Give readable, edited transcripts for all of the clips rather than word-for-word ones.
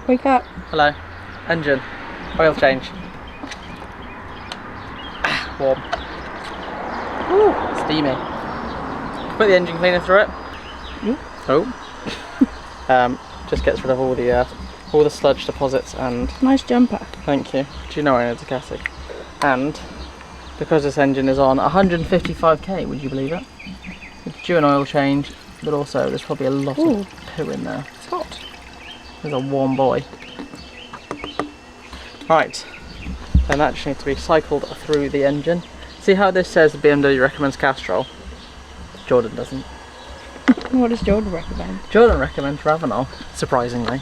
Wake up. Hello. Engine. Oil change. Warm. Ooh, steamy. Put the engine cleaner through it. Oh. Just gets rid of all the sludge deposits and... Nice jumper. Thank you. Do you know I own a Ducati? And because this engine is on 155k, would you believe it? It's due an oil change, but also there's probably a lot of poo in there. It's hot. There's a warm boy. Right, then that just needs to be cycled through the engine. See how this says the BMW recommends Castrol? Jordan doesn't. What does Jordan recommend? Jordan recommends Ravenol, surprisingly,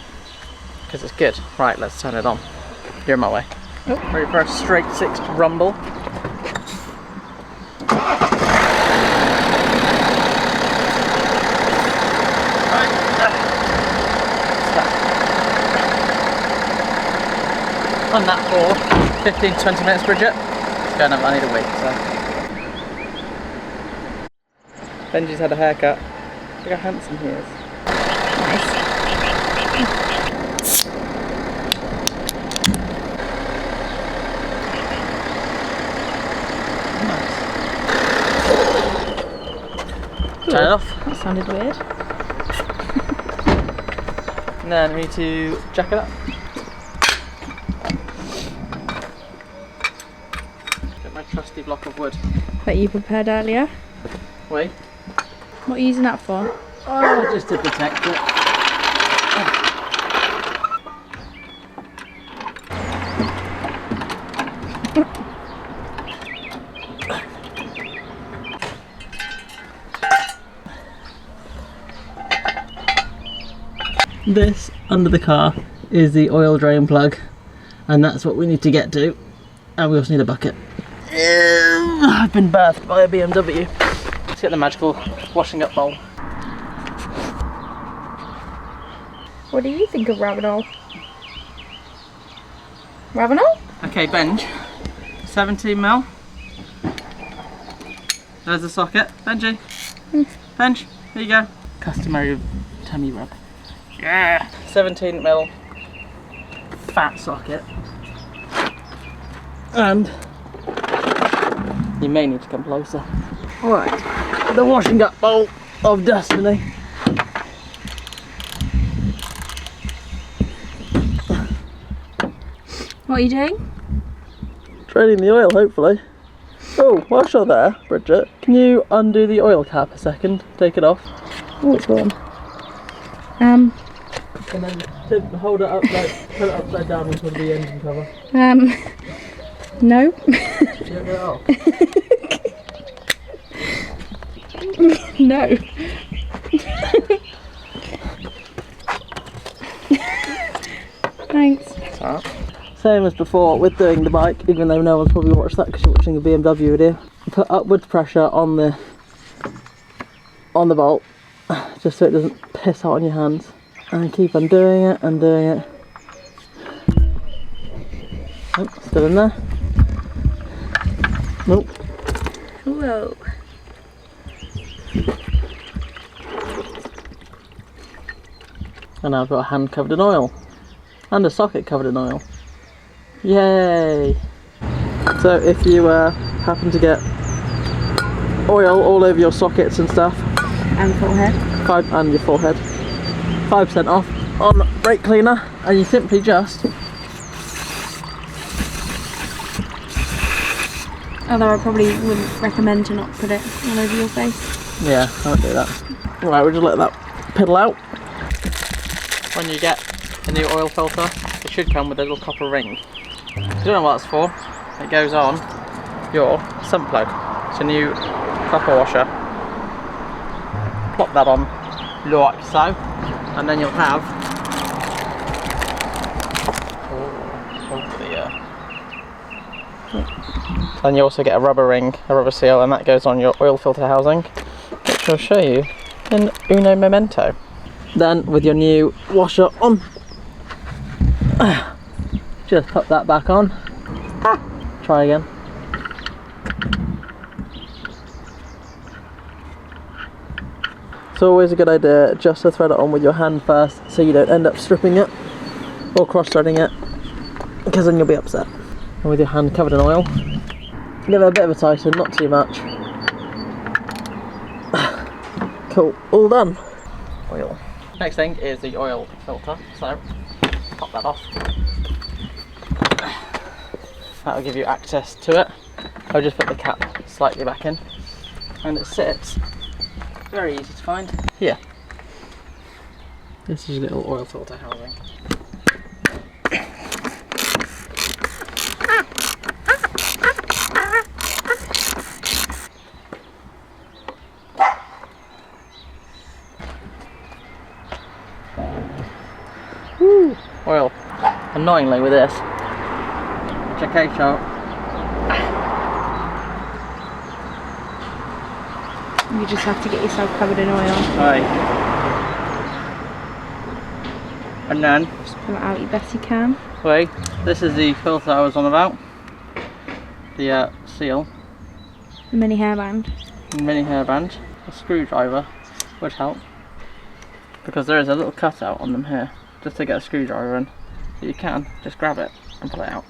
because it's good. Right, let's turn it on. You're in my way. Oh. Ready for a straight six rumble? On that for 15-20 minutes, Bridget. It's going up, I need a week, so. Benji's had a haircut. Look how handsome he is. Nice. Turn it off. That sounded weird. And then we need to jack it up. My trusty block of wood. That you prepared earlier. Wait. What are you using that for? Oh, just to protect it. This under the car is the oil drain plug, and that's what we need to get to. And we also need a bucket. I've been bathed by a BMW. Let's get the magical washing up bowl. What do you think of Ravenol? Ravenol? Okay, Benj. 17mm. There's the socket. Benji. Benj, here you go. Customary tummy rub. Yeah. 17mm fat socket. And you may need to come closer. Alright, the washing up bowl of destiny. What are you doing? Draining the oil, hopefully. Oh, whilst you're there, Bridget, can you undo the oil cap a second? Take it off. Oh, it's gone. And then hold it up, like, put it upside down into the engine cover. No. You don't get it off? No. Thanks. Alright. Same as before with doing the bike, even though no one's probably watched that because you're watching a BMW video. You put upwards pressure on the bolt, just so it doesn't piss out on your hands, and keep on doing it and doing it. Oh, still in there. Nope. Whoa. And now I've got a hand covered in oil. And a socket covered in oil. Yay! So if you happen to get oil all over your sockets and stuff. And forehead. And your forehead. 5% off on brake cleaner. And you simply just... Although I probably wouldn't recommend to not put it all over your face. Yeah, I won't do that. Right, we'll just let that piddle out. When you get a new oil filter, it should come with a little copper ring. If you don't know what that's for, it goes on your sump plug. It's a new copper washer. Plop that on like so, and then you'll have and you also get a rubber ring, a rubber seal, and that goes on your oil filter housing, which I'll show you in uno momento. Then with your new washer on, just pop that back on. Try again. It's always a good idea just to thread it on with your hand first so you don't end up stripping it or cross-threading it, because then you'll be upset. And with your hand covered in oil, give it a bit of a tighten, not too much. Cool, all done. Oil. Next thing is the oil filter, so pop that off. That'll give you access to it. I'll just put the cap slightly back in, and it sits very easy to find here. This is a little oil filter housing. Woo! Oil. Annoyingly with this, check out. You just have to get yourself covered in oil. Right. And then Just pull it out your best you can. wait, this is the filter I was on about. The seal. The mini hairband. Mini hairband. A screwdriver would help, because there is a little cutout on them here, just to get a screwdriver in. So you can just grab it and pull it out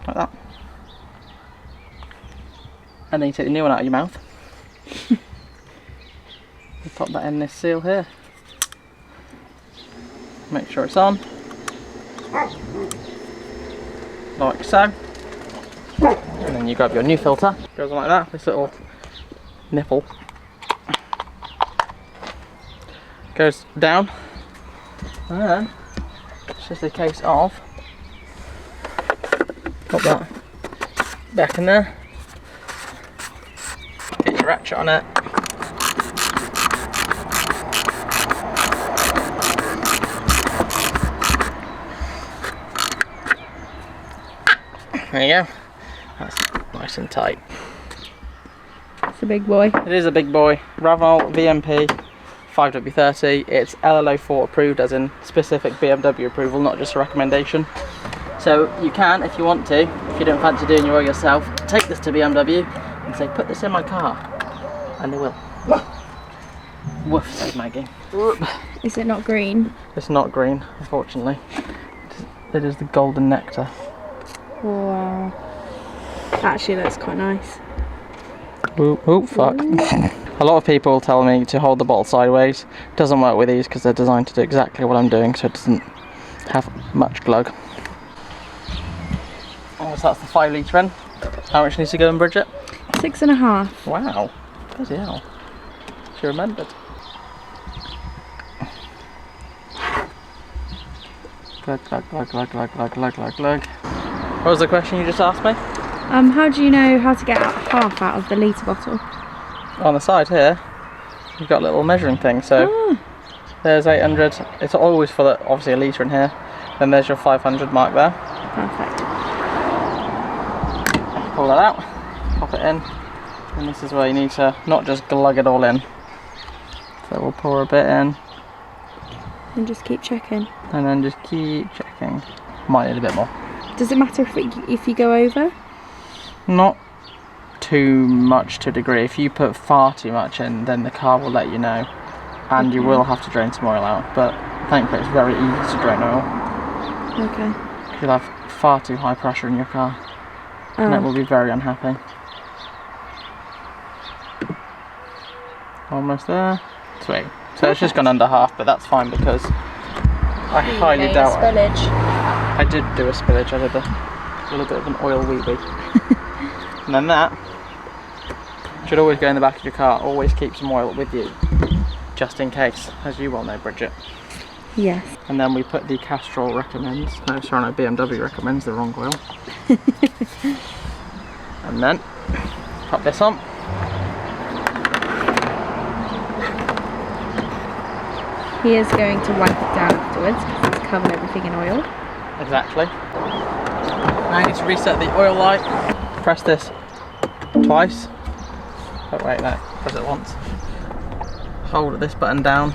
like that, and then you take the new one out of your mouth. You pop that in this seal here, make sure it's on like so, and then you grab your new filter. Goes on like that, this little nipple goes down, and then it's just a case of pop that back in there, get your ratchet on it, there you go, that's nice and tight. It's a big boy. It is a big boy. Raval VMP 5W30. It's LLO4 approved, as in specific BMW approval, not just a recommendation. So you can, if you want to, if you don't fancy doing your oil yourself, take this to BMW and say, put this in my car, and they will. Woof, says Maggie. Is it not green? It's not green, unfortunately. It is the golden nectar. Wow. Actually, that's quite nice. Oh fuck. A lot of people tell me to hold the bottle sideways. Doesn't work with these because they're designed to do exactly what I'm doing, so it doesn't have much glug. Oh, so that's the 5 litre in. How much needs to go in, Bridget? 6.5. Wow. Bloody hell. She remembered. Glug, glug, glug, glug, glug, glug, glug, glug, glug. What was the question you just asked me? How do you know how to get half out of the litre bottle? On the side here, you've got a little measuring thing. So there's 800. It's always for the, obviously a litre in here. Then there's your 500 mark there. Perfect. Pull that out, pop it in, and this is where you need to not just glug it all in. So we'll pour a bit in, And just keep checking. and then just keep checking. Might need a bit more. Does it matter if you go over? Not too much to a degree. If you put far too much in, then the car will let you know, and you will have to drain some oil out. But thankfully it's very easy to drain oil. Okay. You'll have far too high pressure in your car, and it will be very unhappy. Almost there. Sweet. So it's just gone under half, but that's fine because I highly doubt it. I did do a spillage. I did a little bit of an oil wee-wee. And then that should always go in the back of your car. Always keep some oil with you, just in case, as you well know, Bridget. Yes. And then we put the Castrol recommends. No, sorry, no, BMW recommends the wrong oil. And then pop this on. He is going to wipe it down afterwards because it's covered everything in oil. Exactly. Now you need to reset the oil light. Press this twice. Oh wait, no, press it once. Hold this button down.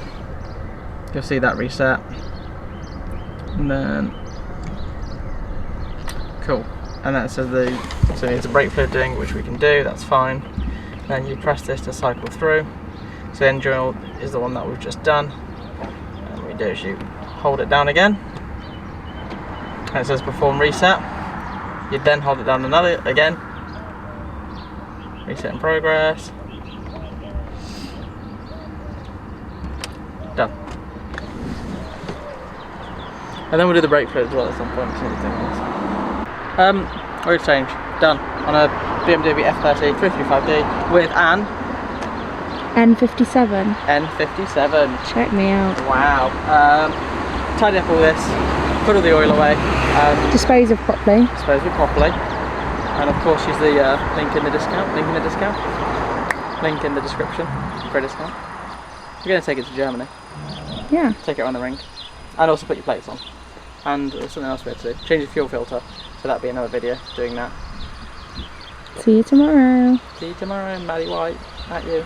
You'll see that reset. And then cool. And that says so it needs a brake fluid doing, which we can do, that's fine. Then you press this to cycle through. So the engine oil is the one that we've just done. And what we do is you hold it down again. and it says perform reset. You'd then hold it down again. Reset in progress. Done. And then we'll do the brake fluid as well at some point. Oil change done on a BMW F30 335D with an N57. N57. Check me out. Wow. Tidy up all this, put all the oil away, Dispose of properly. dispose of it properly, and of course use the link in the description for a discount. You're going to take it to Germany, Yeah. take it around the ring, and also put your plates on. And there's something else we had to do, change the fuel filter, so that'll be another video doing that. See you tomorrow. See you tomorrow, Maddie White, at you.